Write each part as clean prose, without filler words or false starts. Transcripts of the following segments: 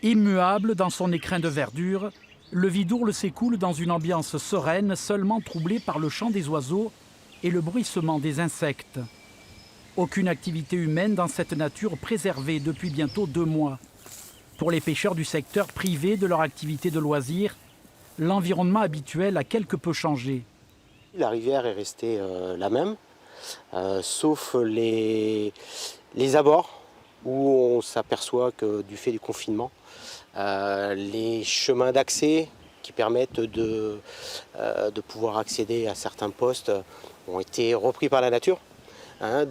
Immuable dans son écrin de verdure, le Vidourle s'écoule dans une ambiance sereine, seulement troublée par le chant des oiseaux et le bruissement des insectes. Aucune activité humaine dans cette nature préservée depuis bientôt 2 mois. Pour les pêcheurs du secteur privés de leur activité de loisirs, l'environnement habituel a quelque peu changé. La rivière est restée la même, sauf les abords où on s'aperçoit que du fait du confinement, les chemins d'accès qui permettent de pouvoir accéder à certains postes ont été repris par la nature.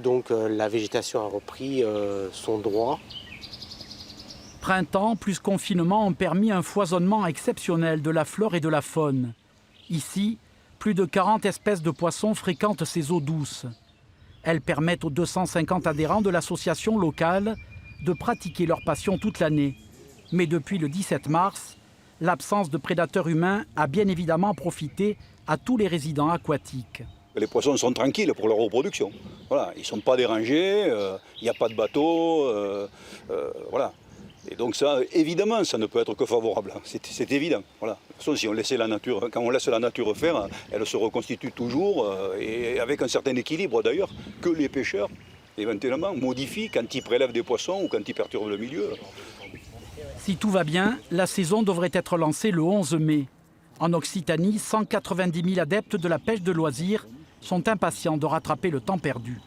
Donc la végétation a repris son droit. Printemps plus confinement ont permis un foisonnement exceptionnel de la flore et de la faune. Ici, plus de 40 espèces de poissons fréquentent ces eaux douces. Elles permettent aux 250 adhérents de l'association locale de pratiquer leur passion toute l'année. Mais depuis le 17 mars, l'absence de prédateurs humains a bien évidemment profité à tous les résidents aquatiques. Les poissons sont tranquilles pour leur reproduction. Voilà, ils ne sont pas dérangés, il n'y a pas de bateau. Voilà. Et donc ça, évidemment, ça ne peut être que favorable. C'est évident. Voilà. De toute façon, si on laissait la nature, quand on laisse la nature faire, elle se reconstitue toujours, et avec un certain équilibre d'ailleurs, que les pêcheurs, éventuellement, modifient quand ils prélèvent des poissons ou quand ils perturbent le milieu. Si tout va bien, la saison devrait être lancée le 11 mai. En Occitanie, 190 000 adeptes de la pêche de loisirs sont impatients de rattraper le temps perdu.